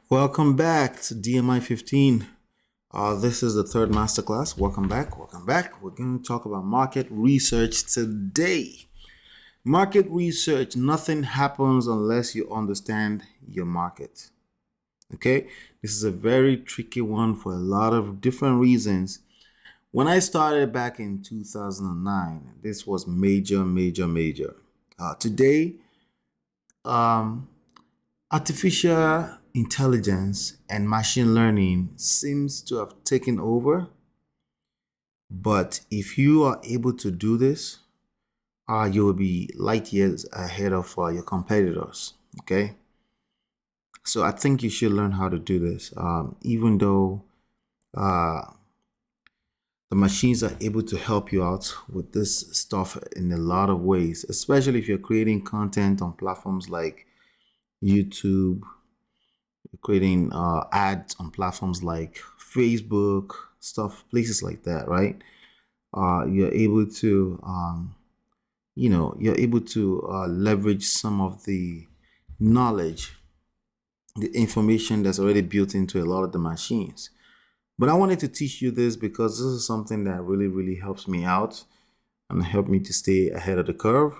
Welcome back to DMI 15. This is the third masterclass. Welcome back. Welcome back. We're going to talk about market research today. Market research, nothing happens unless you understand your market. Okay? This is a very tricky one for a lot of different reasons. When I started back in 2009, this was major. Today, um, artificial intelligence and machine learning seems to have taken over, but if you are able to do this, you will be light years ahead of your competitors. Okay, so I think you should learn how to do this. Even though uh, the machines are able to help you out with this stuff in a lot of ways, especially if you're creating content on platforms like YouTube, creating ads on platforms like Facebook, stuff, places like that, right? You're able to, you're able to leverage some of the knowledge, the information that's already built into a lot of the machines. But I wanted to teach you this because this is something that really helps me out and help me to stay ahead of the curve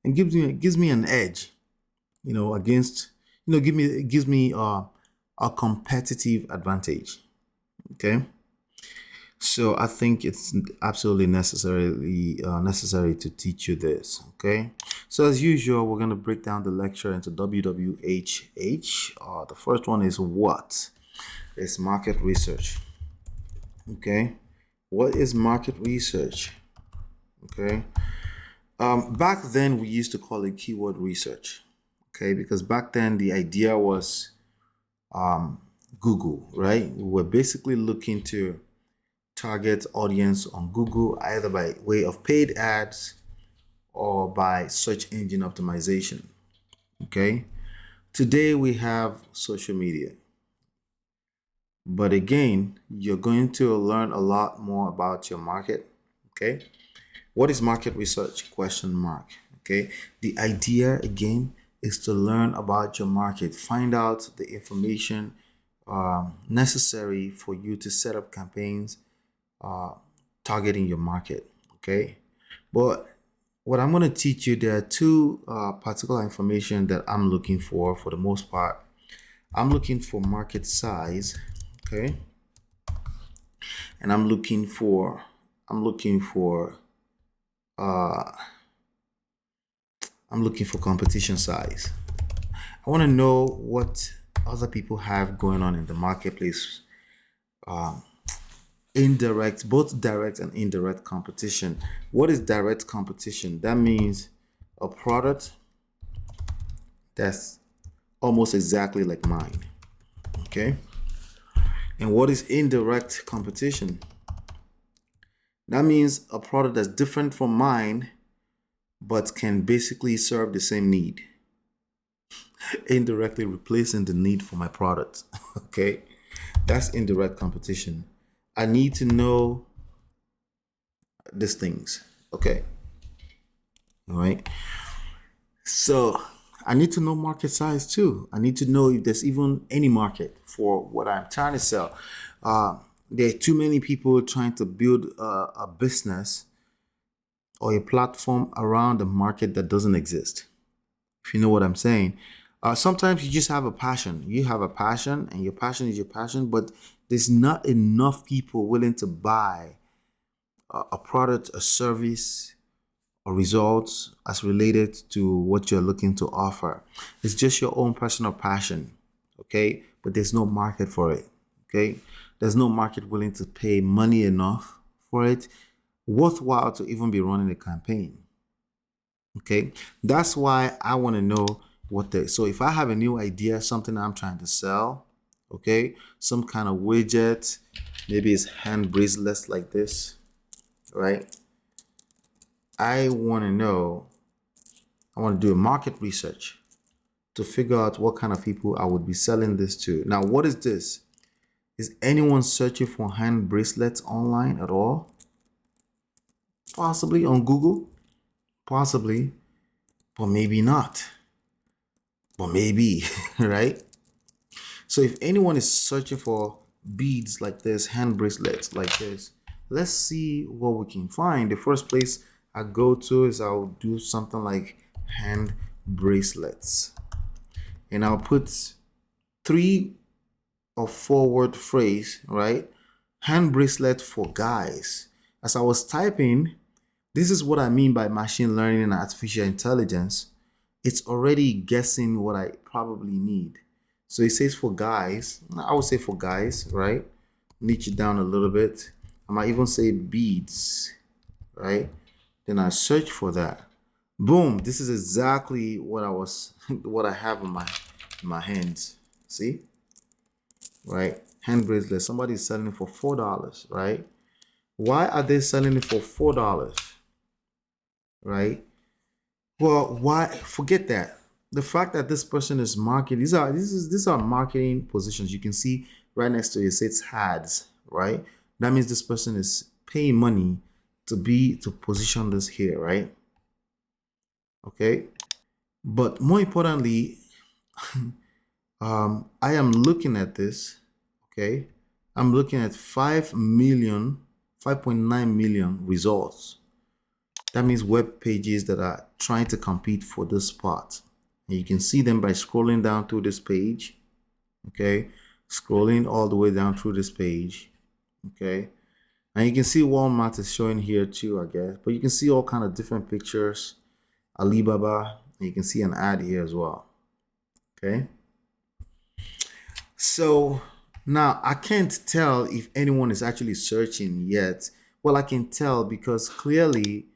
and gives me an edge, against, it gives me a competitive advantage. Okay, so I think it's absolutely necessary to teach you this. Okay, so as usual, we're going to break down the lecture into WWHH. The first one is what is market research. Okay, what is market research? Okay, back then we used to call it keyword research. Okay, because back then the idea was Google, right? We were basically looking to target audience on Google either by way of paid ads or by search engine optimization. Okay. Today we have social media. But again, you're going to learn a lot more about your market. Okay. What is market research? Question mark. Okay. The idea again is to learn about your market, find out the information necessary for you to set up campaigns targeting your market. Okay, but what I'm going to teach you, there are two particular information that I'm looking for the most part. I'm looking for market size. Okay, and I'm looking for uh competition size. I want to know what other people have going on in the marketplace. Indirect, both direct and indirect competition. What is direct competition? That means a product that's almost exactly like mine. Okay. And what is indirect competition? That means a product that's different from mine but can basically serve the same need, indirectly replacing the need for my product. Okay, that's indirect competition. I need to know these things. Okay, all right. So I need to know market size too. I need to know if there's even any market for what I'm trying to sell. There are too many people trying to build a business or a platform around a market that doesn't exist. If you know what I'm saying. Sometimes you just have a passion. You have a passion, and your passion is your passion, but there's not enough people willing to buy a product, a service, or results as related to what you're looking to offer. It's just your own personal passion, okay? But there's no market for it, okay? There's no market willing to pay money enough for it, worthwhile to even be running a campaign, okay? That's why I want to know so if I have a new idea, something I'm trying to sell, okay, some kind of widget, maybe it's hand bracelets like this, right? I want to do a market research to figure out what kind of people I would be selling this to. Now, what is this? Is anyone searching for hand bracelets online at all? Possibly on Google, possibly, but maybe not. But maybe, right? So if anyone is searching for beads like this, hand bracelets like this, let's see what we can find. The first place I go to is I'll do something like hand bracelets, and I'll put 3 or 4 word phrase, right? Hand bracelet for guys. As I was typing, this is what I mean by machine learning and artificial intelligence. It's already guessing what I probably need. So it says for guys. I would say for guys, right? Niche it down a little bit. I might even say beads, right? Then I search for that. Boom! This is exactly what what I have in my hands. See, right? Hand bracelet. Somebody is selling it for $4, right? Why are they selling it for $4, right? Well, why? Forget that. The fact that this person is marketing, these are marketing positions. You can see right next to it says ads, right? That means this person is paying money to position this here, right? Okay. But more importantly, I am looking at this. Okay. I'm looking at 5.9 million results. That means web pages that are trying to compete for this spot. And you can see them by scrolling down through this page. Okay. Scrolling all the way down through this page. Okay. And you can see Walmart is showing here too, I guess. But you can see all kind of different pictures. Alibaba. And you can see an ad here as well. Okay. So now I can't tell if anyone is actually searching yet. Well, I can tell because clearly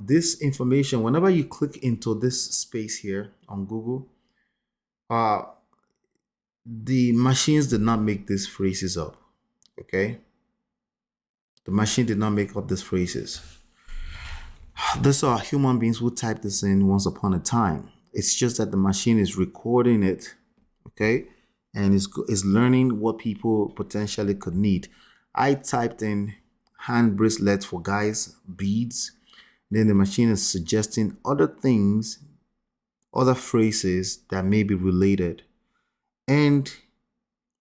this information, whenever you click into this space here on Google, the machines did not make these phrases up. Okay. The machine did not make up these phrases. These are human beings who typed this in once upon a time. It's just that the machine is recording it. Okay. And is learning what people potentially could need. I typed in hand bracelets for guys, beads. Then the machine is suggesting other things, other phrases that may be related. And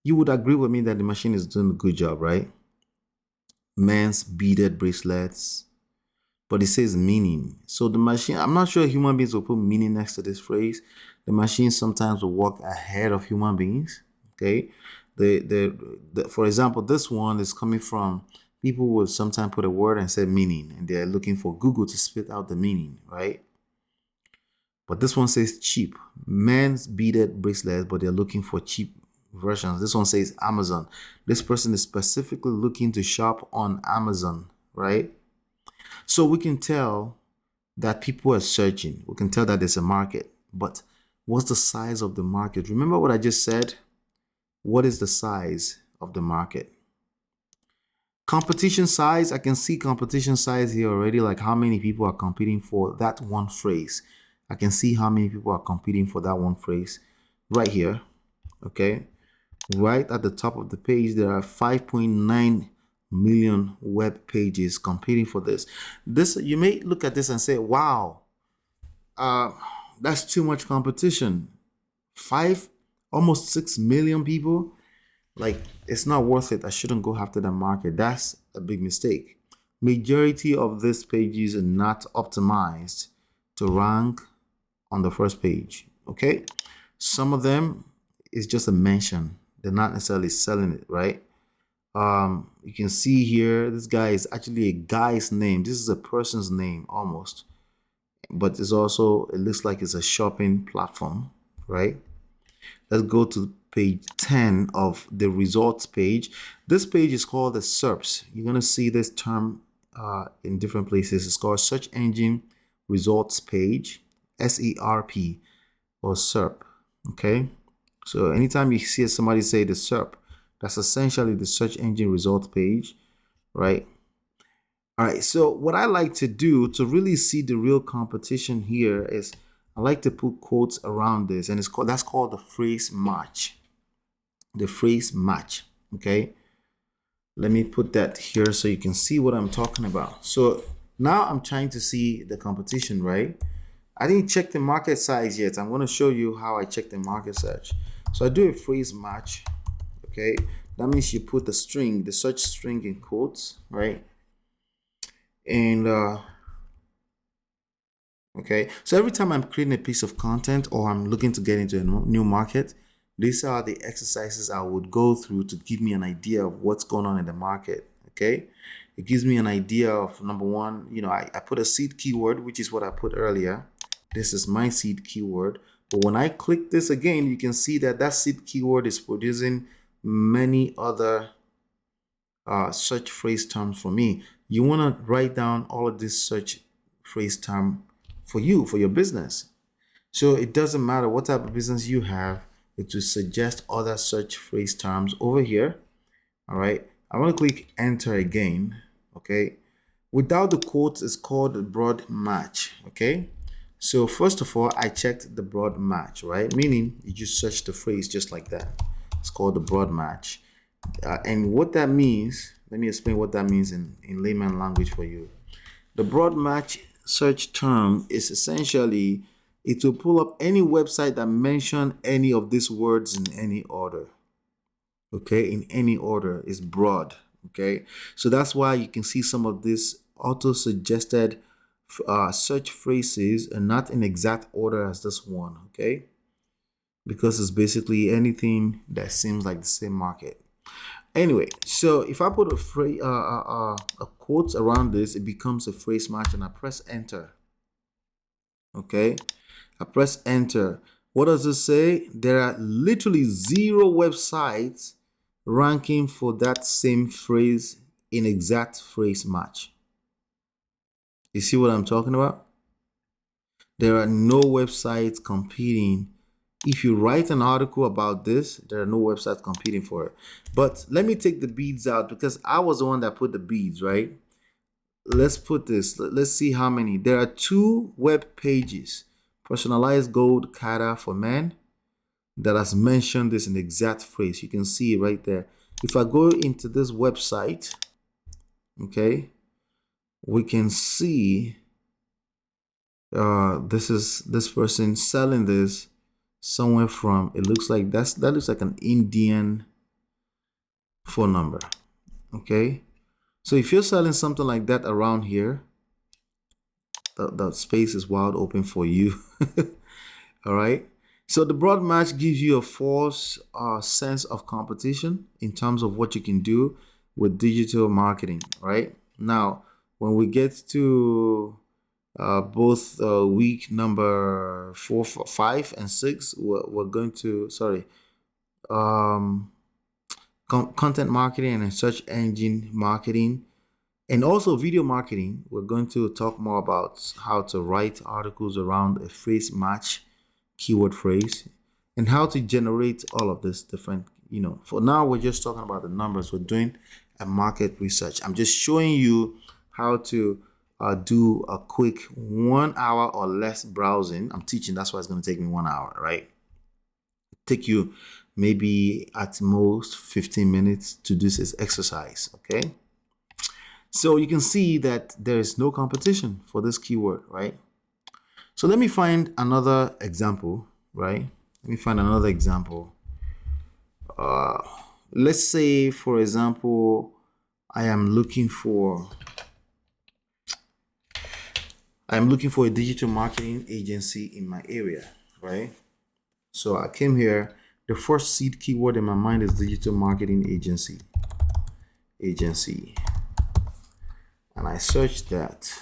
you would agree with me that the machine is doing a good job, right? Men's beaded bracelets. But it says meaning. So the machine, I'm not sure human beings will put meaning next to this phrase. The machine sometimes will work ahead of human beings. Okay. For example, this one is coming from people will sometimes put a word and say meaning, and they're looking for Google to spit out the meaning, right? But this one says cheap. Men's beaded bracelets, but they're looking for cheap versions. This one says Amazon. This person is specifically looking to shop on Amazon, right? So we can tell that people are searching. We can tell that there's a market. But what's the size of the market? Remember what I just said? What is the size of the market? Competition size, I can see competition size here already, like how many people are competing for that one phrase. I can see how many people are competing for that one phrase right here. Okay. Right at the top of the page, there are 5.9 million web pages competing for this. You may look at this and say, wow, that's too much competition. Almost 6 million people. Like, it's not worth it. I shouldn't go after the market. That's a big mistake. Majority of these pages are not optimized to rank on the first page. Okay. Some of them is just a mention. They're not necessarily selling it, right? You can see here, this guy is actually a guy's name. This is a person's name almost, but it looks like it's a shopping platform, right? Let's go to page 10 of the results page. This page is called the SERPs. You're going to see this term in different places. It's called search engine results page, SERP or SERP. Okay. So anytime you see somebody say the SERP, that's essentially the search engine results page, right? All right. So what I like to do to really see the real competition here is I like to put quotes around this, and that's called the phrase match. The phrase match. Okay. Let me put that here so you can see what I'm talking about. So now I'm trying to see the competition, right? I didn't check the market size yet. I'm going to show you how I check the market size. So I do a phrase match. Okay, that means you put the string, the search string in quotes, right? And okay, so every time I'm creating a piece of content or I'm looking to get into a new market, these are the exercises I would go through to give me an idea of what's going on in the market. Okay, it gives me an idea of, number one, I put a seed keyword, which is what I put earlier. This is my seed keyword. But when I click this again, you can see that that seed keyword is producing many other search phrase terms for me. You want to write down all of this search phrase term for you, for your business. So it doesn't matter what type of business you have, it will suggest other search phrase terms over here. All right, I want to click enter again. Okay, without the quotes, it's called broad match. Okay, so first of all, I checked the broad match, right? Meaning you just search the phrase just like that. It's called the broad match. And what that means, let me explain what that means in layman language for you. The broad match search term is essentially, it will pull up any website that mention any of these words in any order. Okay, in any order is broad. Okay, so that's why you can see some of these auto-suggested search phrases are not in exact order as this one. Okay, because it's basically anything that seems like the same market. Anyway, so if I put a phrase, a quote around this, it becomes a phrase match, and I press enter. Okay, I press enter. What does it say? There are literally 0 websites ranking for that same phrase in exact phrase match. You see what I'm talking about? There are no websites competing. If you write an article about this, there are no websites competing for it. But let me take the beads out because I was the one that put the beads, right? Let's put this. Let's see how many. There are 2 web pages. Personalized Gold Kata for Men that has mentioned this in the exact phrase. You can see it right there. If I go into this website, okay, we can see this person selling this somewhere from, it looks like that looks like an Indian phone number. Okay, so if you're selling something like that around here, the space is wide open for you. All right, so the broad match gives you a false sense of competition in terms of what you can do with digital marketing. Right now, when we get to both week number 4, 5, and 6, we're going to, content marketing and search engine marketing, and also video marketing. We're going to talk more about how to write articles around a phrase match keyword phrase and how to generate all of this different, for now we're just talking about the numbers. We're doing a market research. I'm just showing you how to do a quick 1 hour or less browsing. I'm teaching, that's why it's going to take me 1 hour, right? Take you maybe at most 15 minutes to do this exercise. Okay, so you can see that there is no competition for this keyword, right? So let me find another example, right? Let me find another example. Let's say, for example, I am looking for a digital marketing agency in my area, right? So I came here. The first seed keyword in my mind is digital marketing agency. And I searched that.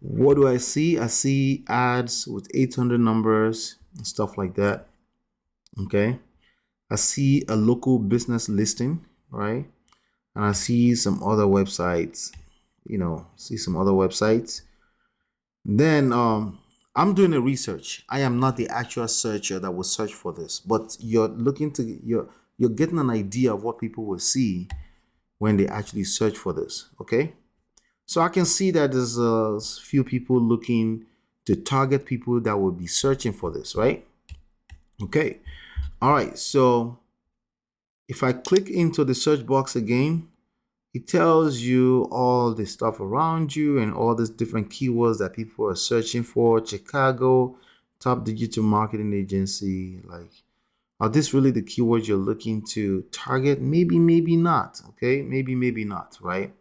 What do I see? I see ads with 800 numbers and stuff like that. Okay. I see a local business listing, right? And I see some other websites, Then I'm doing a research. I am not the actual searcher that will search for this, but you're getting an idea of what people will see when they actually search for this. Okay, so I can see that there's a few people looking to target people that will be searching for this, right? Okay, all right, so if I click into the search box again, it tells you all the stuff around you and all these different keywords that people are searching for. Chicago, top digital marketing agency. Like, are this really the keywords you're looking to target? Maybe, maybe not. Okay, maybe not, right?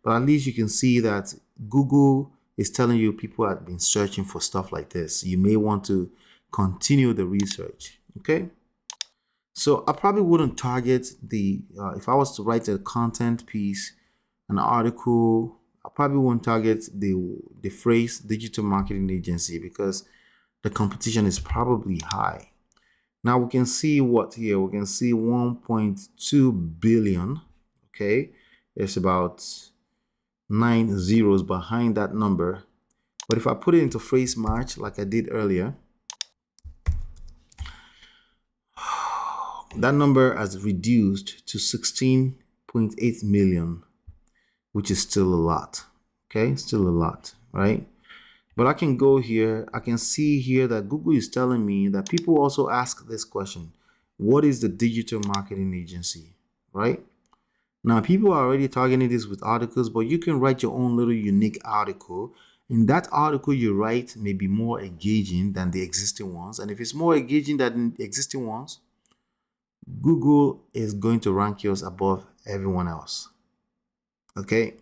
But at least you can see that Google is telling you people have been searching for stuff like this. You may want to continue the research. Okay, so I probably wouldn't target the if I was to write a content piece, an article, I probably won't target the phrase digital marketing agency because the competition is probably high. Now we can see what here, we can see 1.2 billion. Okay, there's about 9 zeros behind that number. But if I put it into phrase match like I did earlier, that number has reduced to 16.8 million, which is still a lot. Okay, still a lot, right? But I can go here, I can see here that Google is telling me that people also ask this question: what is the digital marketing agency, right? Now, people are already targeting this with articles, but you can write your own little unique article. And that article you write may be more engaging than the existing ones. And if it's more engaging than the existing ones, Google is going to rank yours above everyone else. Okay,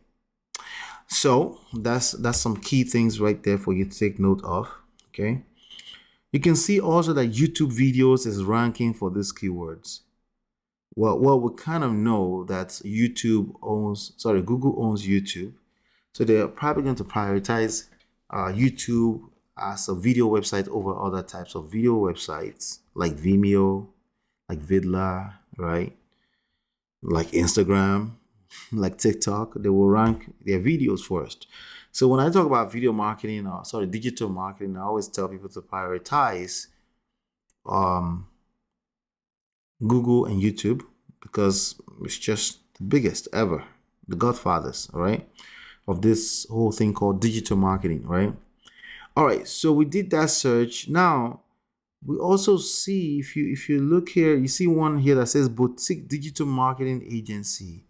so that's some key things right there for you to take note of. Okay, you can see also that YouTube videos is ranking for these keywords. Well, we kind of know that Google owns YouTube, so they're probably going to prioritize YouTube as a video website over other types of video websites like Vimeo, like Vidler, right? Like Instagram, like TikTok. They will rank their videos first. So when I talk about video marketing, digital marketing, I always tell people to prioritize Google and YouTube because it's just the biggest ever, the godfathers, all right, of this whole thing called digital marketing, right? All right, so we did that search. Now we also see, if you look here, you see one here that says boutique digital marketing agency.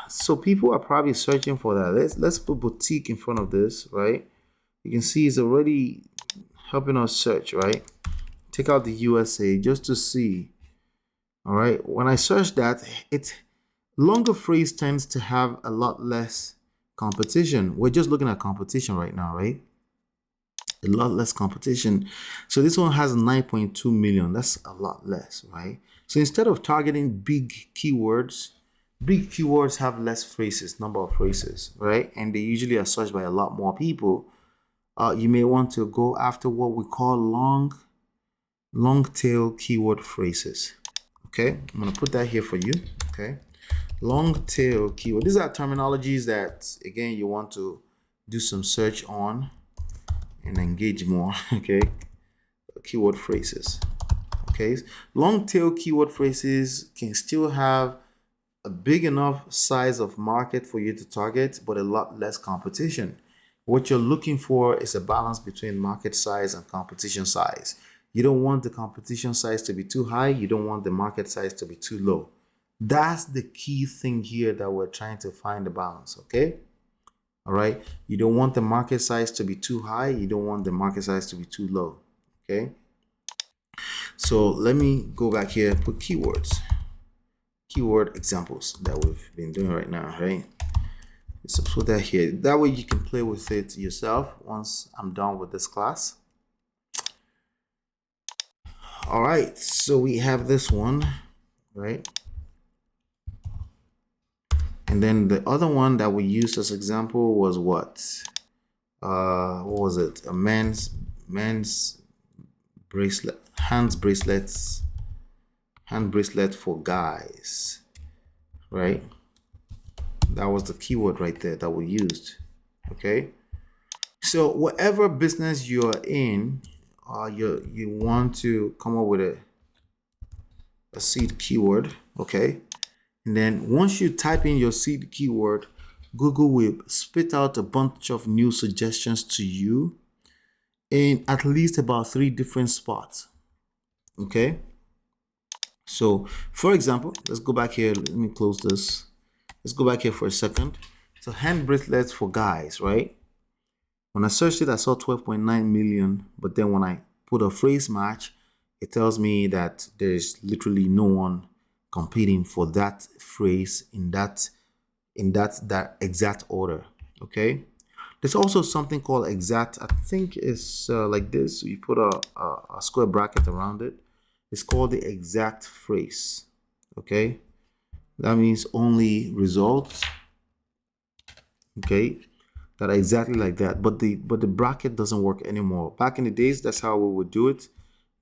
So people are probably searching for that. Let's put boutique in front of this, right? You can see it's already helping us search, right? Take out the USA just to see. All right, when I search that, longer phrase tends to have a lot less competition. We're just looking at competition right now, right? A lot less competition. So this one has 9.2 million. That's a lot less, right? So instead of targeting big keywords have less phrases, number of phrases, right? And they usually are searched by a lot more people. You may want to go after what we call long tail keyword phrases. Okay, I'm gonna put that here for you. Okay, long tail keyword. These are terminologies that, again, you want to do some search on and engage more. Okay, keyword phrases. Okay, long tail keyword phrases can still have a big enough size of market for you to target, but a lot less competition. What you're looking for is a balance between market size and competition size. You don't want the competition size to be too high. You don't want the market size to be too low. That's the key thing here that we're trying to find the balance, okay? All right. You don't want the market size to be too high. You don't want the market size to be too low, okay? So let me go back here and put keywords. Keyword examples that we've been doing right now, right? So put that here. That way you can play with it yourself once I'm done with this class. All right, so we have this one, right? And then the other one that we used as example was what was it? A men's bracelet, hand bracelet for guys, right? That was the keyword right there that we used. Okay, so whatever business you're in, you want to come up with a seed keyword, okay? And then once you type in your seed keyword, Google will spit out a bunch of new suggestions to you in at least about 3 different spots, okay? So for example, let's go back here. Let me close this. Let's go back here for a second. So hand bracelets for guys, right? When I searched it, I saw 12.9 million, but then when I put a phrase match, it tells me that there's literally no one competing for that phrase in that exact order. Okay. There's also something called exact. I think it's like this. You put a square bracket around it. It's called the exact phrase. Okay. That means only results. Okay. That are exactly like that. But the bracket doesn't work anymore. Back in the days, that's how we would do it.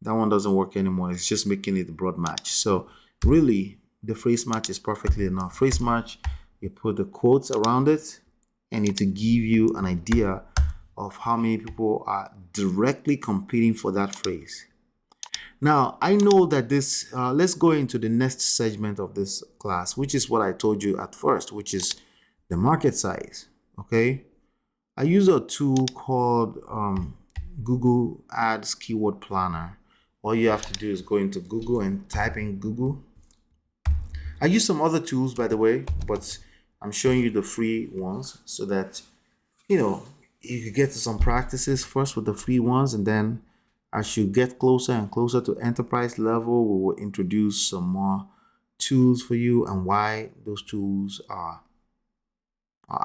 That one doesn't work anymore. It's just making it a broad match. So really, the phrase match is perfectly enough. Phrase match, you put the quotes around it, and it will give you an idea of how many people are directly competing for that phrase. Now, I know that this, let's go into the next segment of this class, which is what I told you at first, which is the market size. Okay. I use a tool called Google Ads Keyword Planner. All you have to do is go into Google and type in Google. I use some other tools, by the way, but I'm showing you the free ones so that, you can get to some practices first with the free ones, and then as you get closer and closer to enterprise level, we will introduce some more tools for you and why those tools are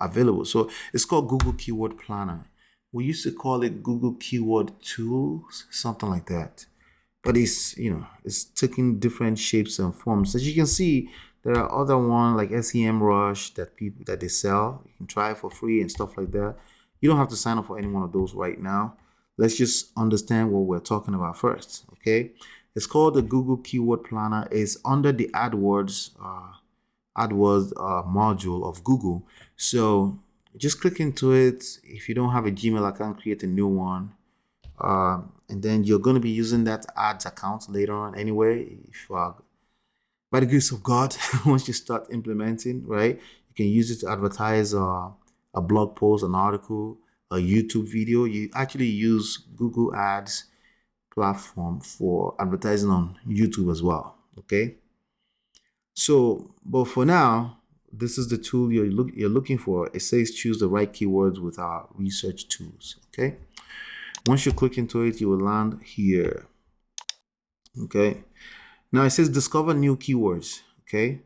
available. So it's called Google Keyword Planner. We used to call it Google Keyword Tools, something like that. But it's taking different shapes and forms. As you can see, there are other ones like SEMrush that they sell. You can try it for free and stuff like that. You don't have to sign up for any one of those right now. Let's just understand what we're talking about first. Okay, it's called the Google Keyword Planner. It's under the AdWords module of Google. So just click into it. If you don't have a Gmail account, create a new one. And then you're going to be using that ads account later on anyway. If by the grace of God, once you start implementing, right, you can use it to advertise a blog post, an article, a YouTube video. You actually use Google Ads platform for advertising on YouTube as well. Okay. So, but for now, this is the tool you're looking for. It says choose the right keywords with our research tools. Okay. Once you click into it, you will land here. Okay. Now it says discover new keywords. Okay.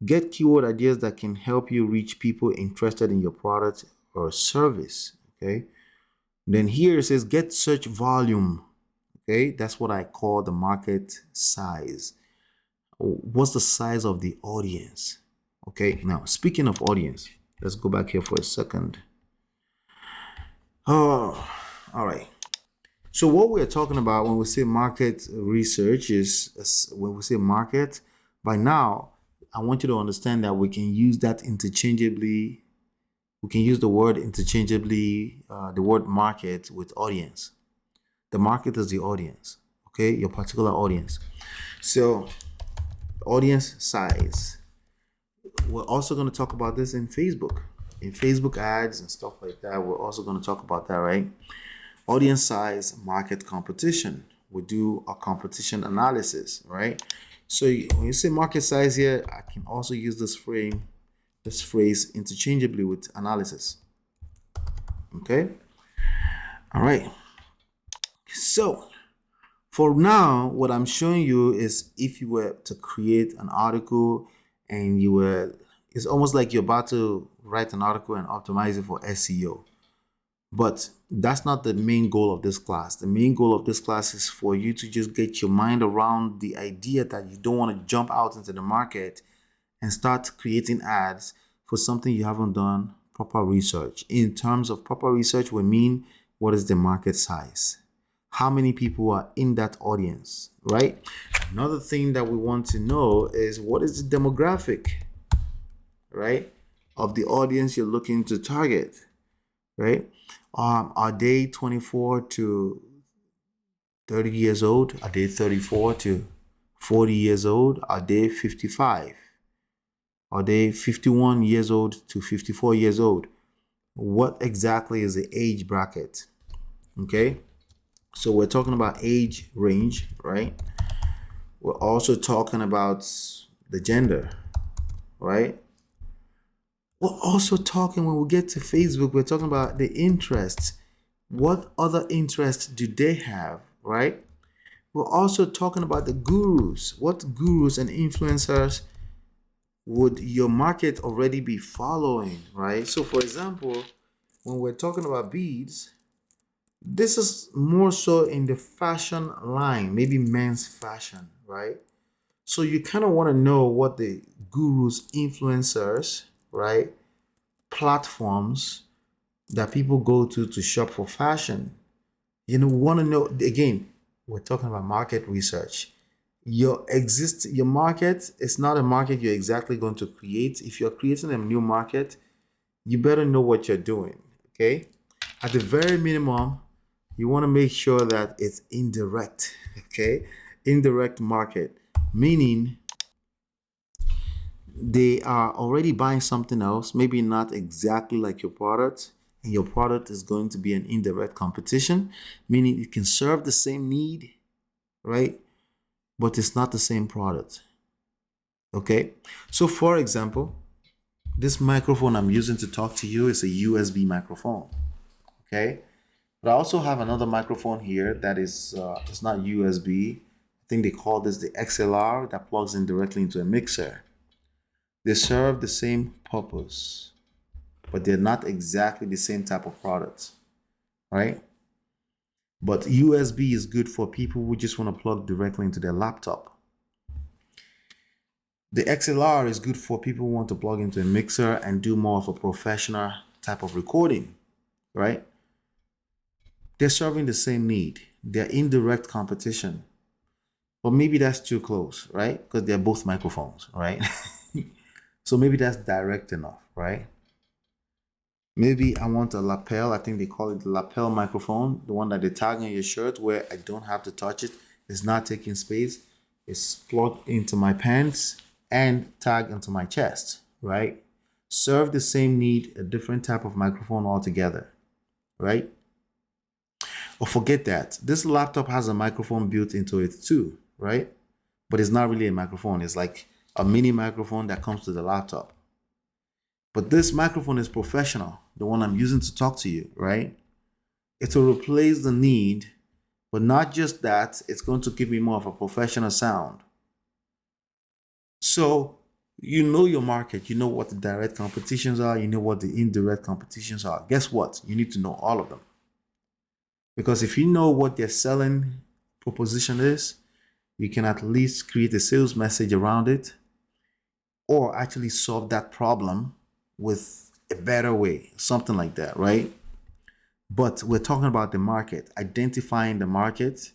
Get keyword ideas that can help you reach people interested in your product or service. Okay. Then here it says get search volume. Okay. That's what I call the market size. What's the size of the audience? Okay. Now, speaking of audience, let's go back here for a second. Oh, all right. So what we're talking about when we say market research is when we say market, by now, I want you to understand that we can use that interchangeably. We can use the word interchangeably, the word market with audience. The market is the audience, okay? Your particular audience. So audience size. We're also going to talk about this in Facebook. In Facebook ads and stuff like that, we're also going to talk about that, right? Audience size, market competition. We do a competition analysis, right? So when you say market size here, I can also use this phrase interchangeably with analysis. Okay. All right. So for now, what I'm showing you is if you were to create an article and it's almost like you're about to write an article and optimize it for SEO. But that's not the main goal of this class. The main goal of this class is for you to just get your mind around the idea that you don't want to jump out into the market and start creating ads for something you haven't done proper research. In terms of proper research, we mean what is the market size? How many people are in that audience, right? Another thing that we want to know is what is the demographic, right, of the audience you're looking to target, right? Are they 24 to 30 years old? Are they 34 to 40 years old? Are they 55? Are they 51 years old to 54 years old? What exactly is the age bracket? Okay, so we're talking about age range, right? We're also talking about the gender, right? We're also talking, when we get to Facebook, we're talking about the interests. What other interests do they have? right? We're also talking about the gurus. What gurus and influencers would your market already be following, right? So, for example, when we're talking about beads, this is more so in the fashion line, maybe men's fashion, right? So, you kind of want to know what the gurus, influencers, right, platforms that people go to shop for fashion. Want to know, again, we're talking about market research. Your market is not a market you're exactly going to create. If you're creating a new market, you better know what you're doing. Okay, at the very minimum, you want to make sure that it's indirect. Okay, indirect market, meaning they are already buying something else, maybe not exactly like your product, and your product is going to be an indirect competition, meaning it can serve the same need, right? But it's not the same product. Okay, so for example, this microphone I'm using to talk to you is a USB microphone. Okay, but I also have another microphone here that is it's not USB. I think they call this the XLR, that plugs in directly into a mixer. They serve the same purpose, but they're not exactly the same type of products, right? But USB is good for people who just want to plug directly into their laptop. The XLR is good for people who want to plug into a mixer and do more of a professional type of recording, right? They're serving the same need. They're indirect competition. But maybe that's too close, right? Because they're both microphones, right? So maybe that's direct enough, right? Maybe I want a lapel. I think they call it the lapel microphone, the one that they tag on your shirt where I don't have to touch it. It's not taking space. It's plugged into my pants and tagged into my chest, right? Serve the same need, a different type of microphone altogether, right? Or forget that. This laptop has a microphone built into it too, right? But it's not really a microphone. It's like a mini microphone that comes to the laptop. But this microphone is professional, the one I'm using to talk to you, right? It will replace the need, but not just that, it's going to give me more of a professional sound. So you know your market, you know what the direct competitions are, you know what the indirect competitions are. Guess what? You need to know all of them. Because if you know what their selling proposition is, you can at least create a sales message around it or actually solve that problem with a better way, something like that, right? But we're talking about the market, identifying the market,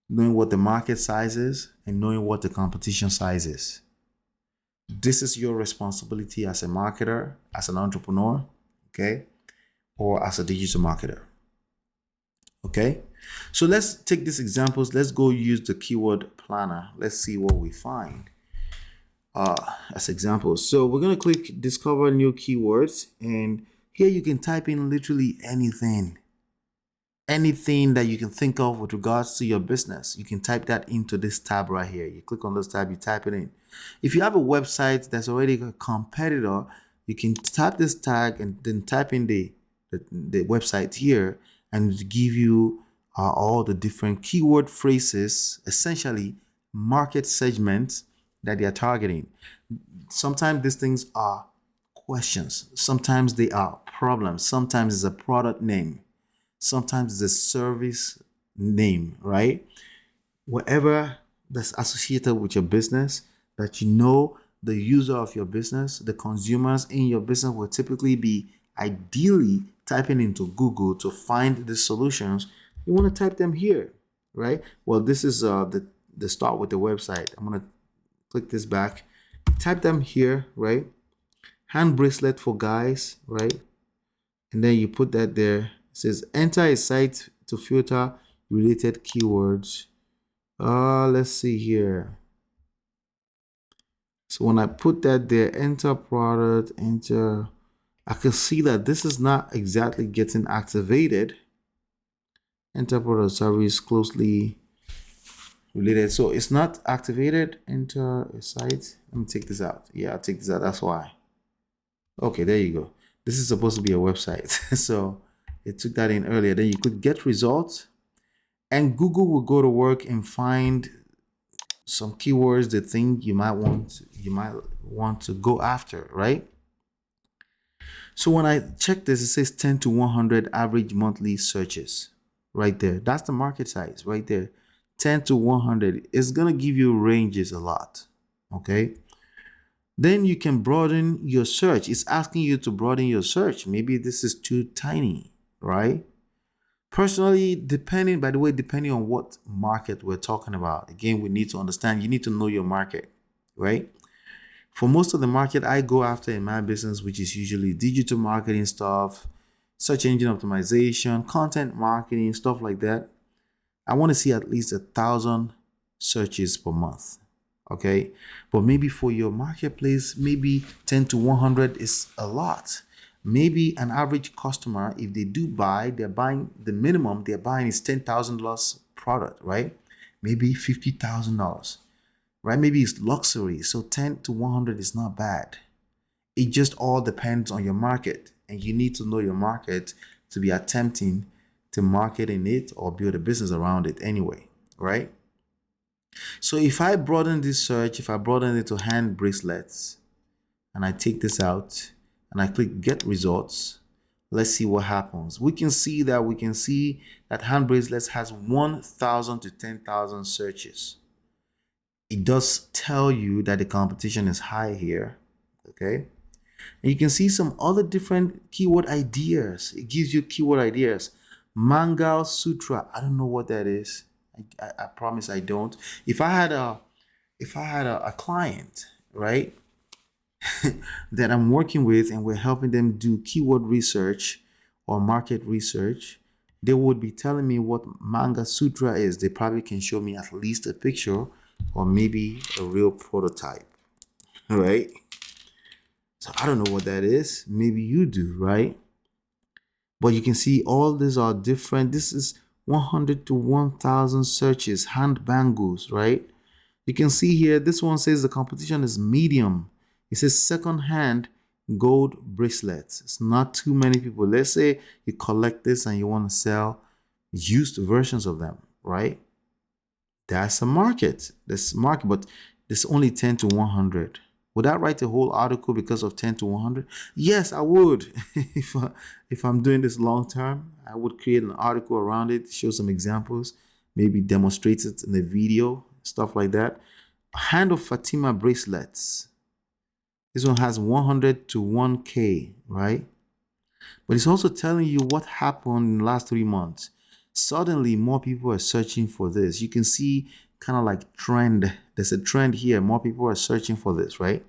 knowing what the market size is, and knowing what the competition size is. This is your responsibility as a marketer, as an entrepreneur, okay, or as a digital marketer. Okay, so let's take these examples. Let's go use the keyword planner. Let's see what we find as examples. So we're going to click discover new keywords, and here you can type in literally anything that you can think of with regards to your business. You can type that into this tab right here. You click on this tab, you type it in. If you have a website that's already a competitor, you can type this tag and then type in the website here, and it give you all the different keyword phrases, essentially market segments that they are targeting. Sometimes these things are questions, sometimes they are problems, sometimes it's a product name, sometimes it's a service name, right? Whatever that's associated with your business, that you know the user of your business, the consumers in your business will typically be ideally typing into Google to find the solutions. You want to type them here, right? Well, this is the start with the website. I'm going to click this back, type them here, right? Hand bracelet for guys, right? And then you put that there. It says enter a site to filter related keywords. Let's see here. So when I put that there, enter product, enter, I can see that this is not exactly getting activated. Enter product service closely related. So it's not activated. Enter a site. Let me take this out. Yeah, I'll take this out. That's why. Okay, there you go. This is supposed to be a website. So it took that in earlier. Then you could get results. and Google will go to work and find some keywords they think you might want to go after, right? So when I check this, it says 10 to 100 average monthly searches right there. That's the market size right there. 10 to 100 is going to give you ranges a lot. Okay. Then you can broaden your search. It's asking you to broaden your search. Maybe this is too tiny, right? Personally, depending on what market we're talking about, again, we need to understand, you need to know your market, right? For most of the market I go after in my business, which is usually digital marketing stuff, search engine optimization, content marketing, stuff like that, I want to see at least 1,000 searches per month. Okay. But maybe for your marketplace, maybe 10 to 100 is a lot. Maybe an average customer, if they do buy, they're buying, the minimum they're buying is $10,000 product, right? Maybe $50,000, right? Maybe it's luxury. So 10 to 100 is not bad. It just all depends on your market, and you need to know your market to be attempting to market in it or build a business around it anyway, right? So if I broaden this search, if I broaden it to hand bracelets, and I take this out and I click get results, let's see what happens. We can see that hand bracelets has 1,000 to 10,000 searches. It does tell you that the competition is high here. Okay. And you can see some other different keyword ideas. It gives you keyword ideas. Mangal Sutra. I don't know what that is. I promise I don't. If I had a client, right, that I'm working with and we're helping them do keyword research or market research, they would be telling me what Manga Sutra is. They probably can show me at least a picture or maybe a real prototype, right? So I don't know what that is. Maybe you do, right? But you can see all these are different. This is 100 to 1,000 searches, hand bangles, right? You can see here, this one says the competition is medium. It says second hand gold bracelets. It's not too many people. Let's say you collect this and you want to sell used versions of them, right? That's a market. This market, but there's only 10 to 100. Would I write a whole article because of 10 to 100? Yes, I would. if I'm doing this long term, I would create an article around it, show some examples, maybe demonstrate it in a video, stuff like that. Hand of Fatima bracelets. This one has 100 to 1K, right? But it's also telling you what happened in the last 3 months. Suddenly, more people are searching for this. You can see kind of like trend. There's a trend here. More people are searching for this, right?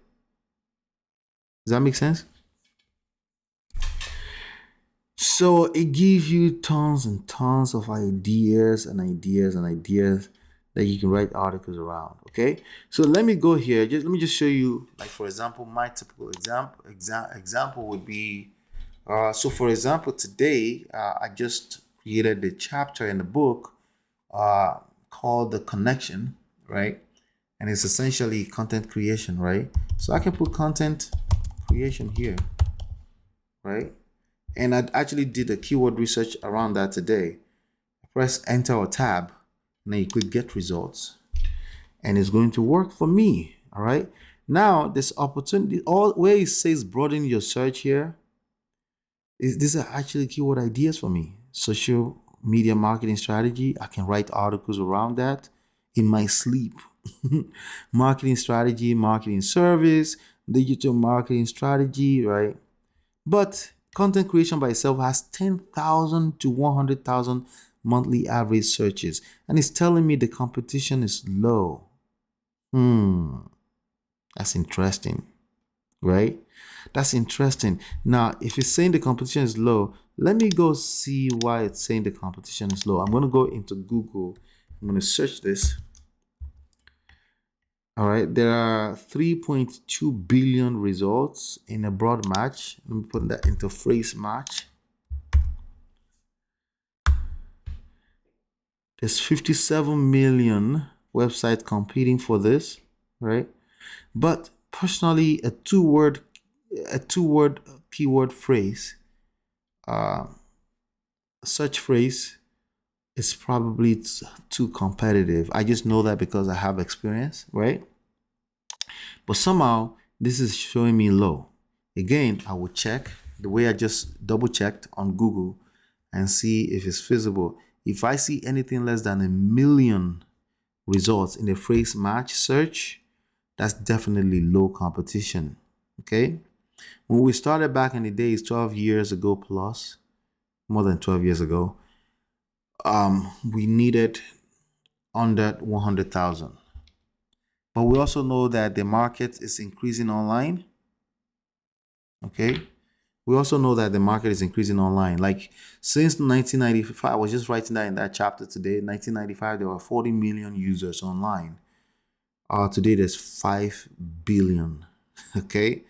Does that make sense? So it gives you tons and tons of ideas and ideas and ideas that you can write articles around. Okay, so let me go here. Let me just show you, like, for example, my typical example would be, so for example, today I just created a chapter in the book called The Connection, right? And it's essentially content creation, right? So I can put content creation here, right? And I actually did a keyword research around that today. Press enter or tab, and then you click get results, and it's going to work for me. All right. Now this opportunity, all where it says broaden your search here, these are actually keyword ideas for me. Social media marketing strategy. I can write articles around that in my sleep. Marketing strategy, marketing service, digital marketing strategy, right? But content creation by itself has 10,000 to 100,000 monthly average searches, and it's telling me the competition is low. That's interesting, right? That's interesting. Now, if it's saying the competition is low, let me go see why it's saying the competition is low. I'm going to go into Google. I'm going to search this. All right, there are 3.2 billion results in a broad match. Let me put that into phrase match. There's 57 million websites competing for this, right? But personally, a two-word keyword phrase, search phrase it's probably too competitive. I just know that because I have experience, right? But somehow this is showing me low. Again, I will check the way I just double checked on Google and see if it's feasible. If I see anything less than 1 million results in the phrase match search, that's definitely low competition. Okay. When we started back in the days, 12 years ago plus, more than 12 years ago, we needed under 100,000. But we also know that the market is increasing online. Okay. We also know that the market is increasing online. Like since 1995, I was just writing that in that chapter today. 1995, there were 40 million users online. Today, there's 5 billion. Okay.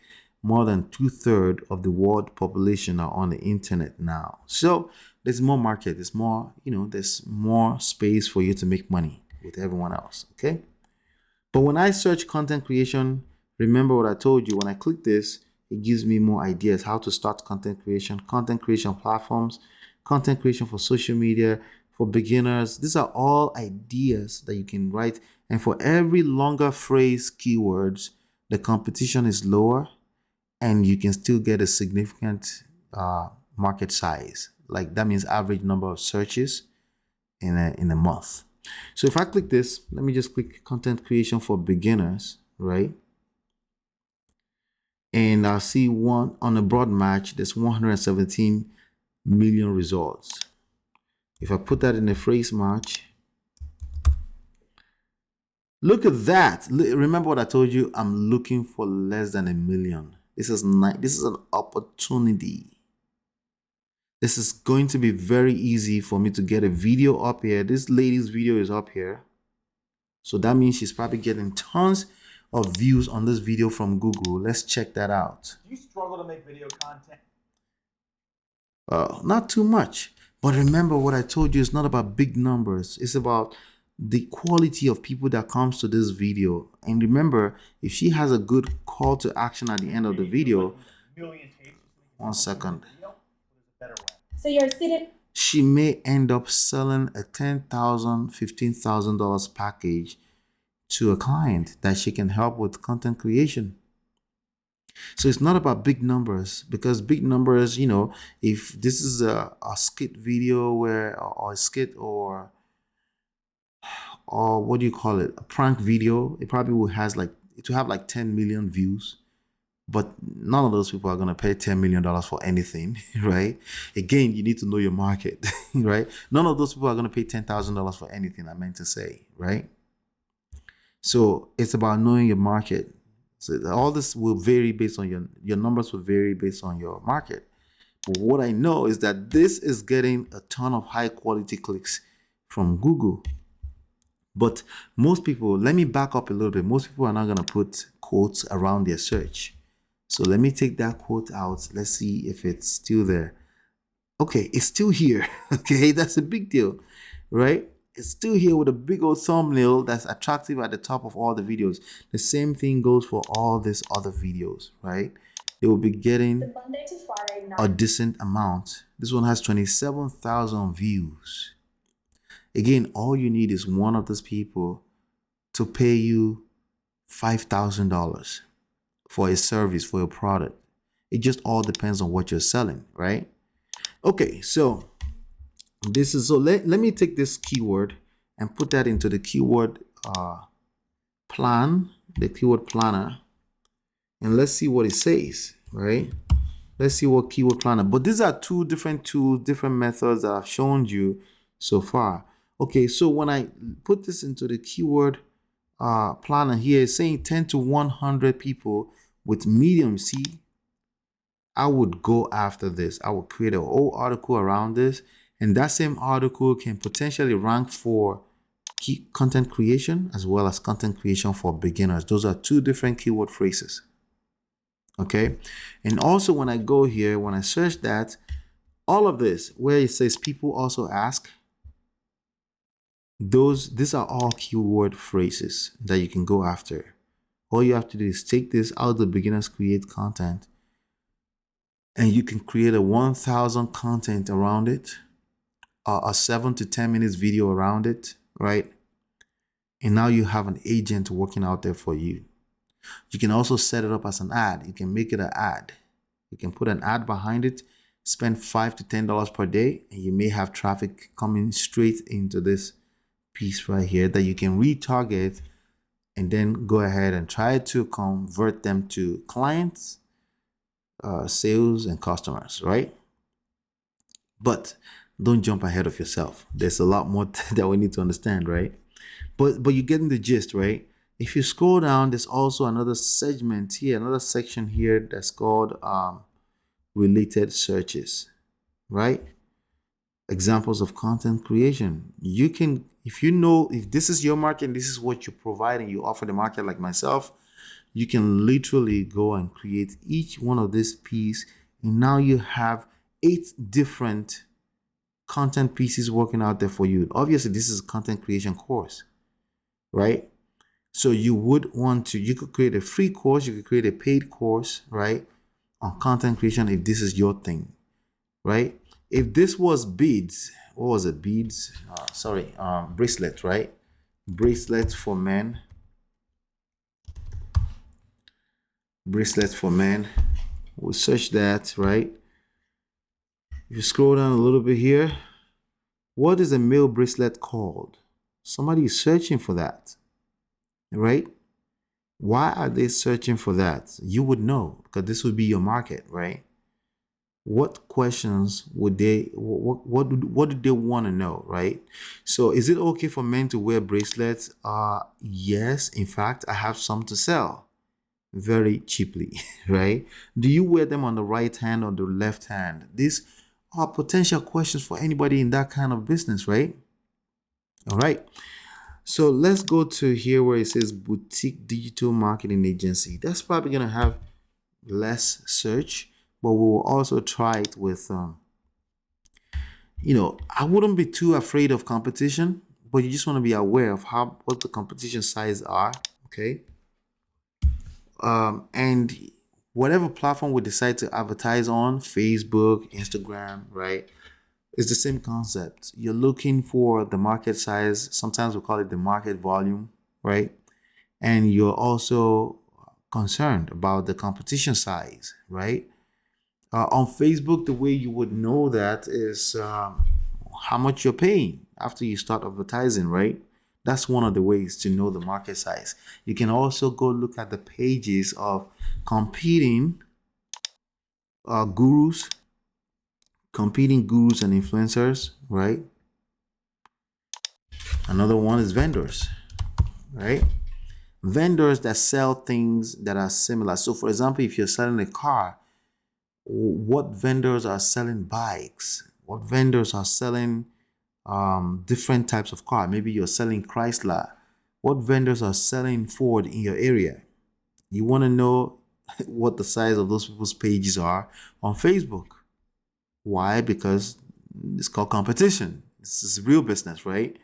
More than 2/3 of the world population are on the internet now. So there's more market. There's more, there's more space for you to make money with everyone else. Okay. But when I search content creation, remember what I told you. When I click this, it gives me more ideas how to start content creation platforms, content creation for social media, for beginners. These are all ideas that you can write. And for every longer phrase keywords, the competition is lower and you can still get a significant market size. Like that means average number of searches in a month. So if I click this, let me just click content creation for beginners, right? And I'll see one on a broad match, there's 117 million results. If I put that in a phrase match, look at that. Remember what I told you? I'm looking for less than 1 million. This is an opportunity. This is going to be very easy for me to get a video up here. This lady's video is up here. So that means she's probably getting tons of views on this video from Google. Let's check that out. Do you struggle to make video content? Not too much. But remember what I told you, it's not about big numbers. It's about the quality of people that comes to this video. And remember, if she has a good call to action at the end of the video, 1 second. So you're sitting. She may end up selling a $10,000, $15,000 package to a client that she can help with content creation. So it's not about big numbers, because big numbers, if this is a skit video or a skit or what do you call it? A prank video, it probably will have like 10 million views. But none of those people are going to pay $10 million for anything, right? Again, you need to know your market, right? None of those people are going to pay $10,000 for anything, I meant to say, right? So it's about knowing your market. So all this will vary based on your numbers will vary based on your market. But what I know is that this is getting a ton of high quality clicks from Google. But most people, let me back up a little bit. Most people are not going to put quotes around their search. So let me take that quote out. Let's see if it's still there. Okay, it's still here. Okay, that's a big deal, right? It's still here with a big old thumbnail that's attractive at the top of all the videos. The same thing goes for all these other videos, right? They will be getting a decent amount. This one has 27,000 views. Again, all you need is one of those people to pay you $5,000 for a service, for a product. It just all depends on what you're selling, right? Okay, so let me take this keyword and put that into the keyword plan, the keyword planner, and let's see what it says, right? Let's see what keyword planner. But these are two different tools, different methods that I've shown you so far. Okay, so when I put this into the keyword planner here, it's saying 10 to 100 people with medium. See, I would go after this. I would create a whole article around this, and that same article can potentially rank for content creation as well as content creation for beginners. Those are two different keyword phrases. Okay, and also when I go here, when I search that, all of this where it says people also ask, these are all keyword phrases that you can go after. All you have to do is take this out of the beginners create content, and you can create a 1,000 content around it, a 7 to 10 minutes video around it, right? And now you have an agent working out there for you. You can also set it up as an ad. You can make it an ad. You can put an ad behind it, spend $5 to $10 per day, and you may have traffic coming straight into this piece right here that you can retarget and then go ahead and try to convert them to clients, sales, and customers, right? But don't jump ahead of yourself. There's a lot more that we need to understand, right? But you're getting the gist, right? If you scroll down, there's also another segment here, another section here that's called related searches, right? Examples of content creation. You can, if you know, if this is your market and this is what you provide and you offer the market like myself, you can literally go and create each one of these pieces. And now you have 8 different content pieces working out there for you. Obviously, this is a content creation course, right? So you would want to, you could create a free course, you could create a paid course, right, on content creation if this is your thing, right? If this was beads, what was it? Beads, bracelet, right? Bracelets for men. Bracelets for men. We'll search that, right? If you scroll down a little bit here, what is a male bracelet called? Somebody is searching for that, right? Why are they searching for that? You would know, because this would be your market, right? What questions would they, what do they want to know, right? So is it okay for men to wear bracelets? Yes, in fact, I have some to sell very cheaply, right? Do you wear them on the right hand or the left hand? These are potential questions for anybody in that kind of business, right? All right. So let's go to here where it says boutique digital marketing agency. That's probably going to have less search, but we will also try it with, I wouldn't be too afraid of competition, but you just want to be aware of what the competition size are. Okay. And whatever platform we decide to advertise on, Facebook, Instagram, right? It's the same concept. You're looking for the market size. Sometimes we call it the market volume, right? And you're also concerned about the competition size, right? On Facebook, the way you would know that is how much you're paying after you start advertising, right? That's one of the ways to know the market size. You can also go look at the pages of competing gurus and influencers, right? Another one is vendors, right? Vendors that sell things that are similar. So for example, if you're selling a car, what vendors are selling bikes? What vendors are selling different types of car? Maybe you're selling Chrysler. What vendors are selling Ford in your area? You want to know what the size of those people's pages are on Facebook. Why? Because it's called competition. This is real business, right?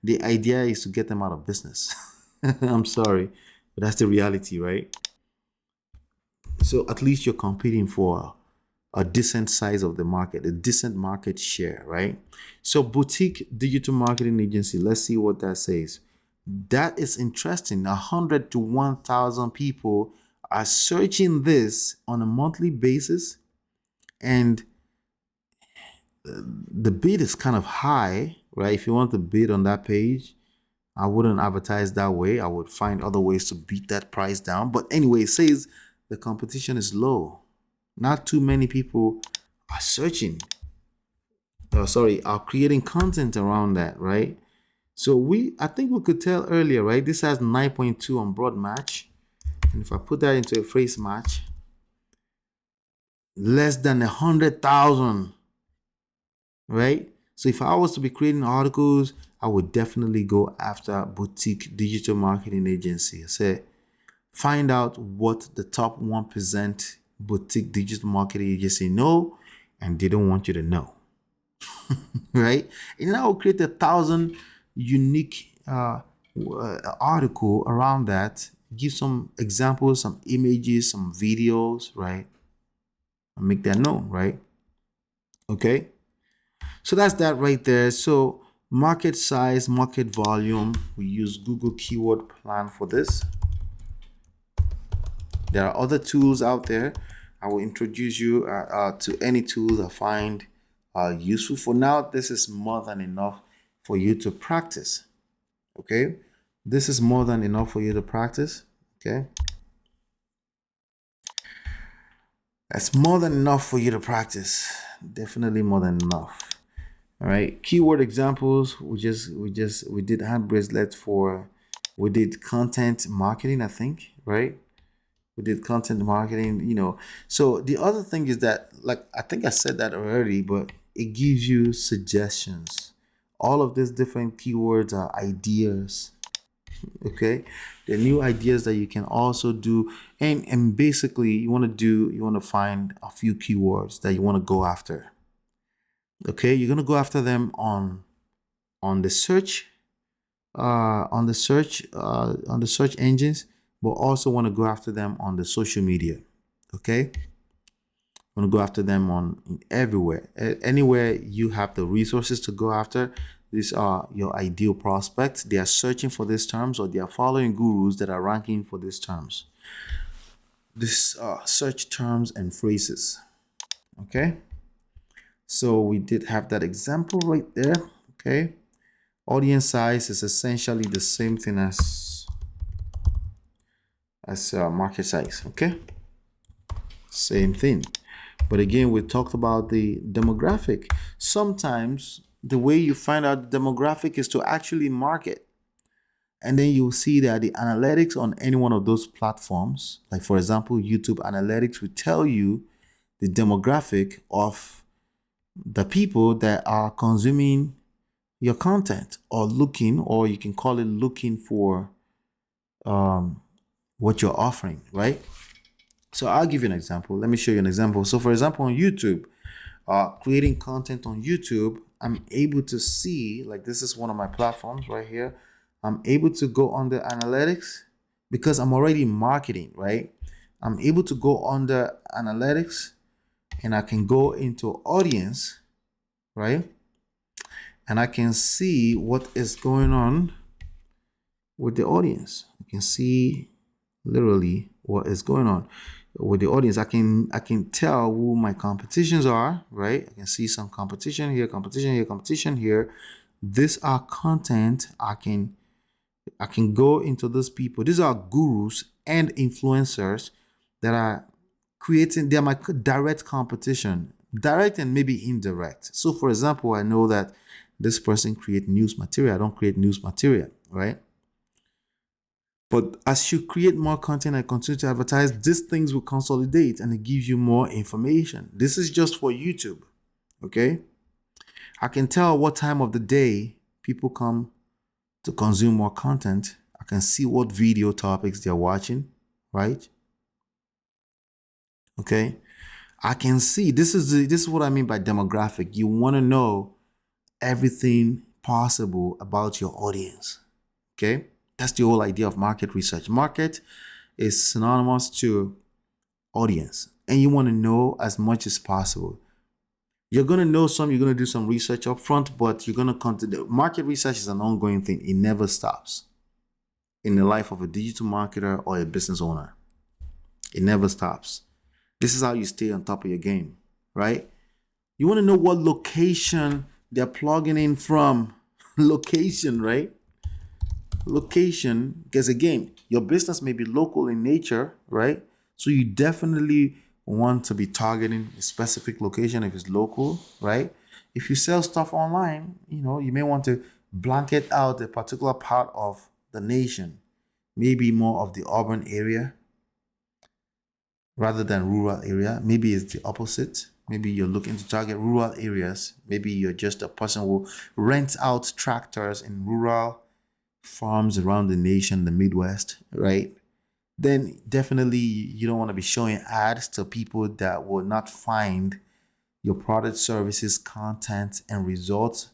The idea is to get them out of business. I'm sorry, but that's the reality, right? So at least you're competing for a decent size of the market, a decent market share, right? So boutique digital marketing agency, let's see what that says. That is interesting. 100 to 1,000 people are searching this on a monthly basis, and the bid is kind of high, right? If you want to bid on that page, I wouldn't advertise that way. I would find other ways to beat that price down. But anyway, it says the competition is low. Not too many people are searching. Are creating content around that, right? So I think we could tell earlier, right? This has 9.2 on broad match. And if I put that into a phrase match, less than 100,000, right? So if I was to be creating articles, I would definitely go after boutique digital marketing agency. I say, find out what the top 1% boutique digital marketing agency know, and they don't want you to know. Right? And I will create 1,000 unique article around that. Give some examples, some images, some videos, right? And make that known, right? Okay. So that's that right there. So market size, market volume, we use Google Keyword Plan for this. There are other tools out there. I will introduce you to any tools I find useful. For now, this is more than enough for you to practice. Okay, this is more than enough for you to practice. Okay, that's more than enough for you to practice. Definitely more than enough. All right, keyword examples. We did hand bracelets for, we did content marketing, I think, right? We did content marketing, you know. So the other thing is that, like, I think I said that already, but it gives you suggestions. All of these different keywords are ideas. Okay, they're new ideas that you can also do. And basically you want to find a few keywords that you want to go after. Okay, you're going to go after them on the search on the search engines, but also want to go after them on the social media. Okay, want to go after them on everywhere, anywhere you have the resources to go after. These are your ideal prospects. They are searching for these terms, or they are following gurus that are ranking for these terms. This search terms and phrases. Okay, so we did have that example right there. Okay, audience size is essentially the same thing as market size. Okay, same thing. But again, we talked about the demographic. Sometimes the way you find out the demographic is to actually market. And then you'll see that the analytics on any one of those platforms, like for example, YouTube analytics, will tell you the demographic of the people that are consuming your content, or looking, or you can call it looking for what you're offering, right? So I'll give you an example. Let me show you an example. So for example, on YouTube, creating content on YouTube, I'm able to see, like, this is one of my platforms right here. I'm able to go under analytics because I'm already marketing, right? I'm able to go under analytics and I can go into audience, right? And I can see what is going on with the audience. You can see literally what is going on with the audience. I can tell who my competitions are, right? I can see some competition here, competition here, competition here. These are content. I can go into those people. These are gurus and influencers that are creating, they're my direct competition, direct and maybe indirect. So for example, I know that this person create news material. I don't create news material, right? But as you create more content and continue to advertise, these things will consolidate and it gives you more information. This is just for YouTube, okay? I can tell what time of the day people come to consume more content. I can see what video topics they're watching, right? Okay, I can see, this is what I mean by demographic. You want to know everything possible about your audience. Okay, that's the whole idea of market research. Market is synonymous to audience, and you want to know as much as possible. You're going to know some, you're going to do some research up front, but you're going to continue. Market research is an ongoing thing. It never stops in the life of a digital marketer or a business owner. It never stops. This is how you stay on top of your game, right? You want to know what location they're plugging in from. Location, right? Location, because again, your business may be local in nature, right? So you definitely want to be targeting a specific location if it's local, right? If you sell stuff online, you may want to blanket out a particular part of the nation, maybe more of the urban area rather than rural area. Maybe it's the opposite. Maybe you're looking to target rural areas. Maybe you're just a person who rents out tractors in rural farms around the nation, the Midwest, right? Then definitely you don't want to be showing ads to people that will not find your product, services, content, and results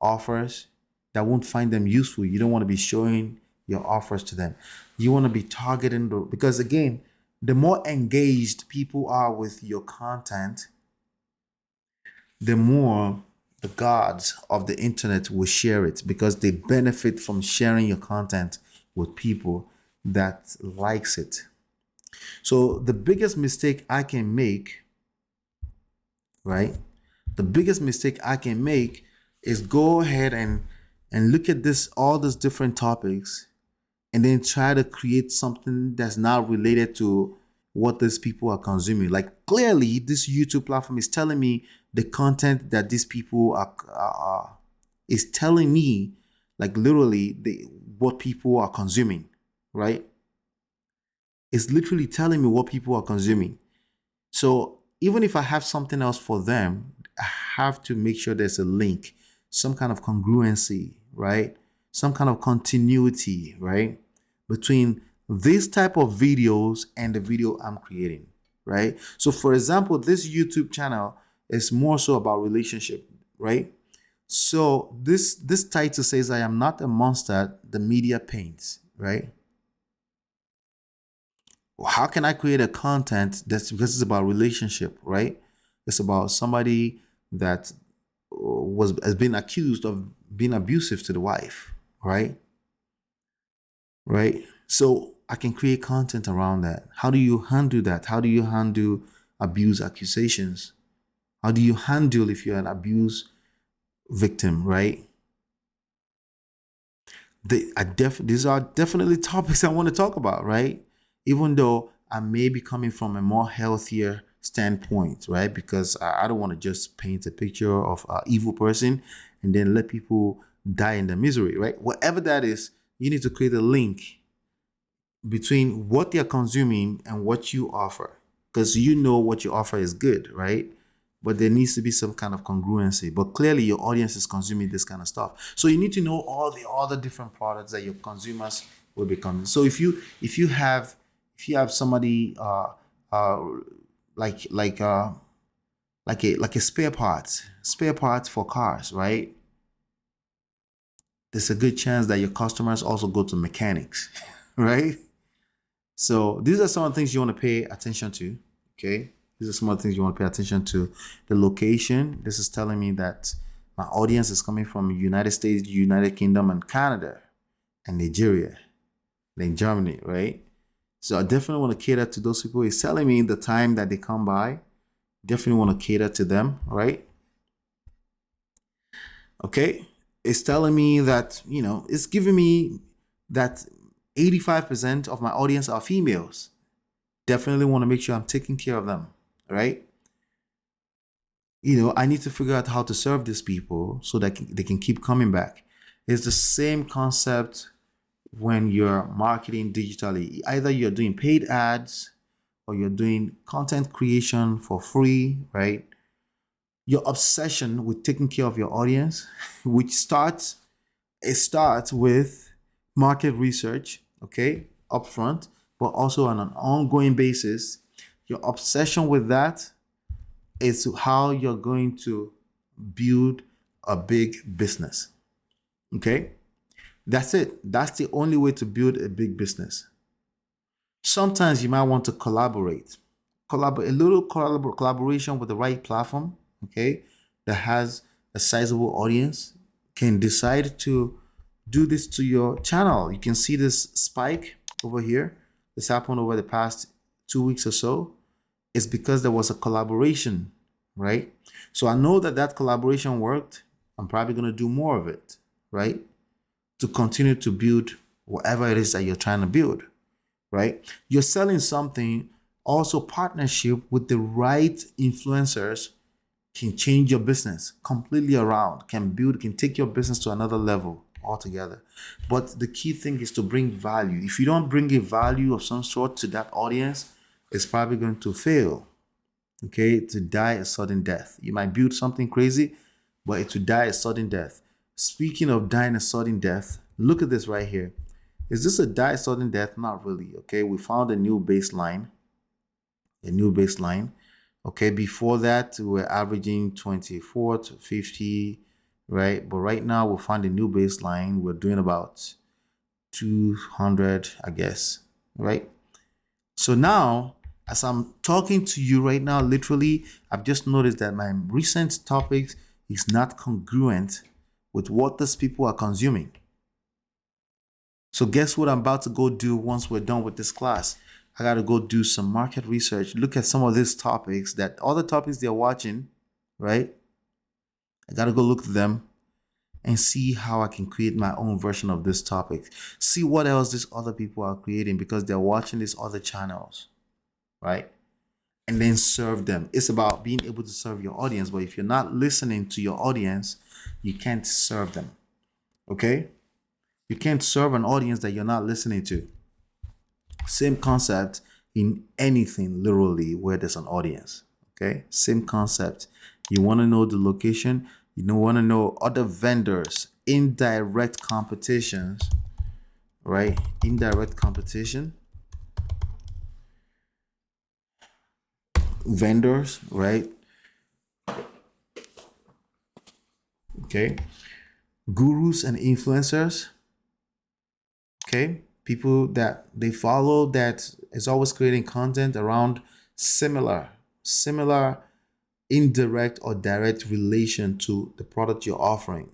offers, that won't find them useful. You don't want to be showing your offers to them. You want to be targeting because again, the more engaged people are with your content, the more the gods of the internet will share it because they benefit from sharing your content with people that likes it. So the biggest mistake I can make, right? The biggest mistake I can make is go ahead and look at this all these different topics and then try to create something that's not related to what these people are consuming. Like clearly, this YouTube platform is telling me the content that these people are is telling me, like literally, what people are consuming, right? It's literally telling me what people are consuming. So even if I have something else for them, I have to make sure there's a link, some kind of congruency, right? Some kind of continuity, right? Between this type of videos and the video I'm creating, right? So for example, this YouTube channel is more so about relationship, right? So this title says, I am not a monster the media paints, right? How can I create a content that's because it's about relationship, right? It's about somebody that has been accused of being abusive to the wife, right? Right? So I can create content around that. How do you handle that? How do you handle abuse accusations? How do you handle if you're an abuse victim, right? These are definitely topics I want to talk about, right? Even though I may be coming from a more healthier standpoint, right? Because I don't want to just paint a picture of an evil person and then let people die in their misery, right? Whatever that is, you need to create a link between what they're consuming and what you offer, because you know what you offer is good, right? But there needs to be some kind of congruency. But clearly your audience is consuming this kind of stuff. So you need to know all the other different products that your consumers will be consuming. So if you have somebody like a spare parts for cars, right? There's a good chance that your customers also go to mechanics, right? So these are some of the things you want to pay attention to, okay? These are some of the things you want to pay attention to. The location, this is telling me that my audience is coming from United States, United Kingdom, and Canada, and Nigeria, then Germany, right? So I definitely want to cater to those people. It's telling me the time that they come by. Definitely want to cater to them, right? Okay. It's telling me that, it's giving me that 85% of my audience are females. Definitely want to make sure I'm taking care of them, right? I need to figure out how to serve these people so that they can keep coming back. It's the same concept when you're marketing digitally. Either you're doing paid ads or you're doing content creation for free, right? Your obsession with taking care of your audience, which starts with market research, okay, upfront, but also on an ongoing basis. Your obsession with that is how you're going to build a big business, okay? That's it. That's the only way to build a big business. Sometimes you might want to collaborate. A little collaboration with the right platform, okay, that has a sizable audience can decide to do this to your channel. You can see this spike over here. This happened over the past 2 weeks or so. It's because there was a collaboration, right? So I know that collaboration worked. I'm probably going to do more of it, right? To continue to build whatever it is that you're trying to build, right? You're selling something. Also, partnership with the right influencers can change your business completely around, can take your business to another level altogether. But the key thing is to bring value. If you don't bring a value of some sort to that audience, it's probably going to fail, okay? To die a sudden death. You might build something crazy, but it will die a sudden death. Speaking of dying a sudden death, look at this right here. Is this a die sudden death? Not really, okay? We found a new baseline. Okay, before that, we were averaging 24 to 50, right? But right now, we found a new baseline. We're doing about 200, I guess, right? So now, as I'm talking to you right now, literally, I've just noticed that my recent topics is not congruent with what these people are consuming. So guess what I'm about to go do once we're done with this class? I got to go do some market research, look at some of these topics, that other topics they're watching, right? I got to go look at them and see how I can create my own version of this topic. See what else these other people are creating because they're watching these other channels, right? And then serve them. It's about being able to serve your audience. But if you're not listening to your audience, you can't serve them, okay? You can't serve an audience that you're not listening to. Same concept in anything, literally, where there's an audience, okay? Same concept. You want to know the location. You don't want to know other vendors, indirect competitions, right? Indirect competition. Vendors, right? Okay. Gurus and influencers. Okay. People that they follow that is always creating content around similar indirect or direct relation to the product you're offering.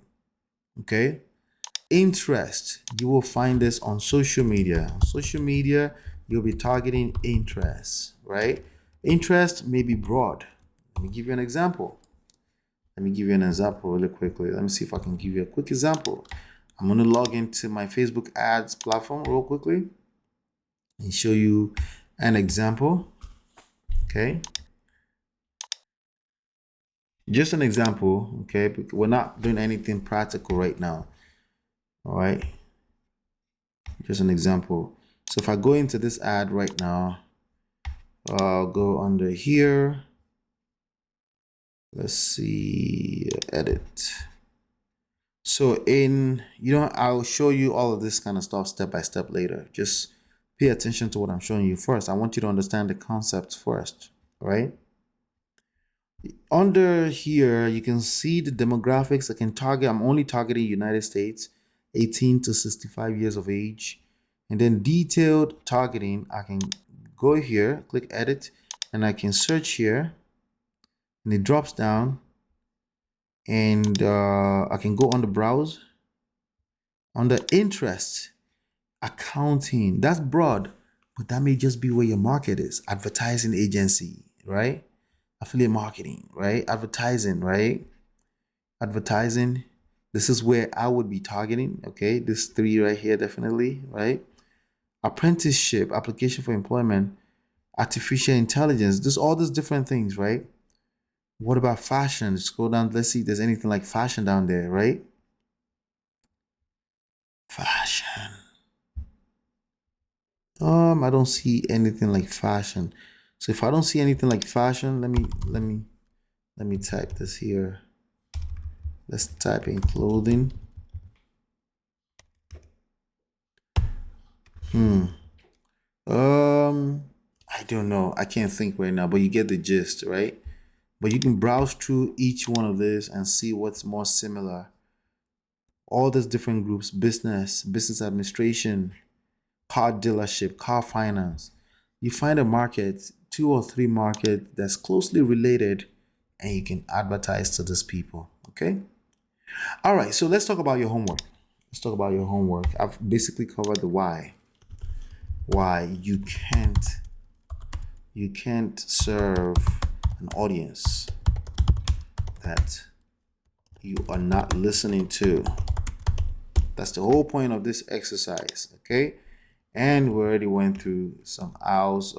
Okay. Interest. You will find this on social media. On social media, you'll be targeting interest, right? Interest may be broad. Let me give you an example. Really quickly. Let me see if I can give you a quick example. I'm going to log into my Facebook ads platform real quickly and show you an example. Okay. Just an example. Okay. Because we're not doing anything practical right now. All right. Just an example. So if I go into this ad right now, I'll go under here. Let's see, edit. So I'll show you all of this kind of stuff step by step later. Just pay attention to what I'm showing you first. I want you to understand the concept first, right? Under here, you can see the demographics. I'm only targeting United States, 18 to 65 years of age. And then detailed targeting, I can go here, click edit, and I can search here. And it drops down. And I can go on the browse. On the interest, accounting, that's broad, but that may just be where your market is. Advertising agency, right? Affiliate marketing, right? Advertising, right? Advertising. This is where I would be targeting, okay? This 3 right here, definitely, right? Apprenticeship, application for employment, artificial intelligence, all these different things, right? What about fashion? Scroll down, let's see if there's anything like fashion down there, right? Fashion. I don't see anything like fashion. So if I don't see anything like fashion, let me type this here. Let's type in clothing. I don't know. I can't think right now, but you get the gist, right? But you can browse through each one of this and see what's more similar. All these different groups: business administration, car dealership, car finance. You find a market, 2 or 3 markets that's closely related, and you can advertise to these people. Okay. All right. So let's talk about your homework. I've basically covered the why. Why you can't serve an audience that you are not listening to. That's the whole point of this exercise, okay? And we already went through some hours.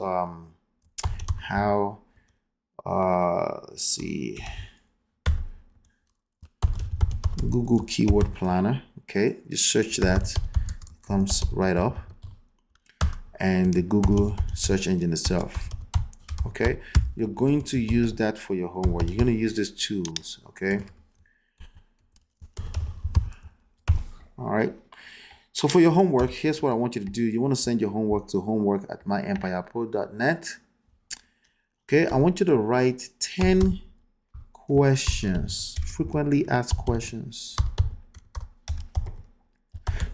Let's see, Google Keyword Planner. Okay, just search that, it comes right up, and the Google search engine itself. Okay, you're going to use that for your homework. You're going to use these tools. Okay. All right. So for your homework, here's what I want you to do. You want to send your homework to homework@myempirepro.net. Okay, I want you to write 10 questions, frequently asked questions.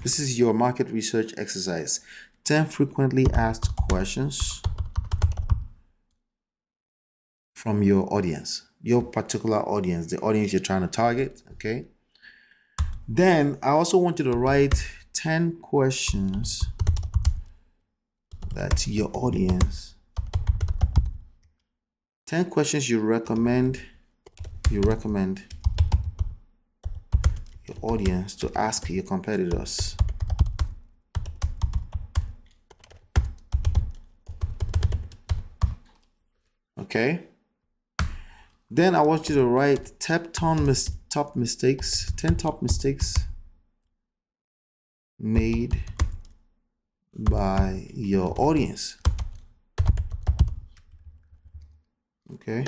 This is your market research exercise. 10 frequently asked questions from your audience. your particular audience, the audience you're trying to target. Okay. Then I also want you to write 10 questions that your audience, 10 questions you recommend your audience to ask your competitors. Okay. Then I want you to write 10 top mistakes made by your audience. Okay.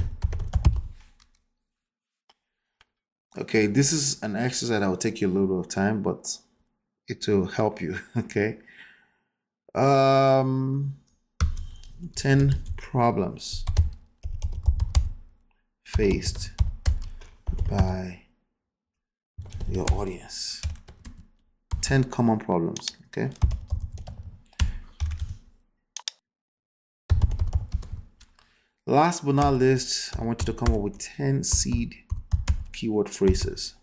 Okay, this is an exercise that will take you a little bit of time, but it will help you. Okay. 10 problems faced by your audience. 10 common problems. Okay. Last but not least, I want you to come up with 10 seed keyword phrases.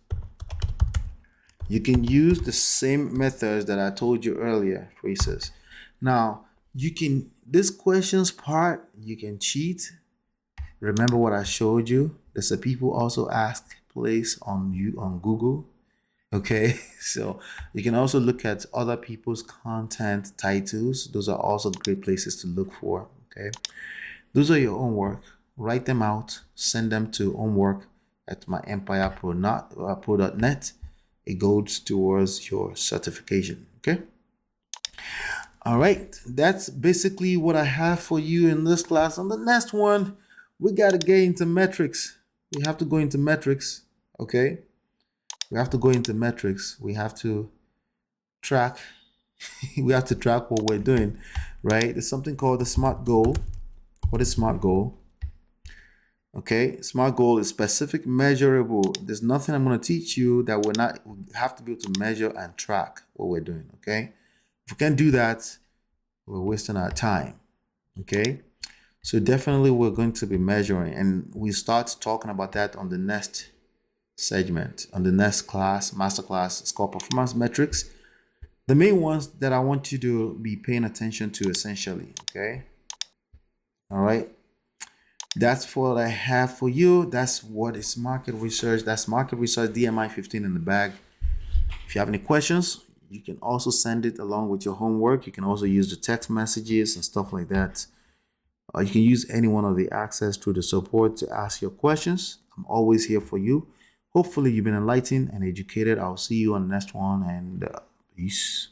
You can use the same methods that I told you earlier, phrases. Now, you can, this questions part, you can cheat. Remember what I showed you? There's a people also ask place on Google. Okay, so you can also look at other people's content titles. Those are also great places to look for. Okay, those are your own work. Write them out, send them to homework@myempirepro.net. It goes towards your certification. Okay. All right, that's basically what I have for you in this class. On the next one, we got to get into metrics. We have to go into metrics. Okay. We have to go into metrics. We have to track. We have to track what we're doing, right? There's something called the SMART goal. What is SMART goal? Okay, SMART goal is specific, measurable. There's nothing I'm going to teach you that we have to be able to measure and track what we're doing. Okay, if we can't do that, we're wasting our time. Okay, so definitely we're going to be measuring, and we start talking about that on the next segment, on the next class, masterclass. It's called performance metrics. The main ones that I want you to be paying attention to, essentially. Okay, all right. That's what I have for you. That's what is market research. That's market research DMI 15 in the bag. If you have any questions, you can also send it along with your homework. You can also use the text messages and stuff like that. You can use any one of the access through the support to ask your questions. I'm always here for you. Hopefully you've been enlightened and educated. I'll see you on the next one, and peace.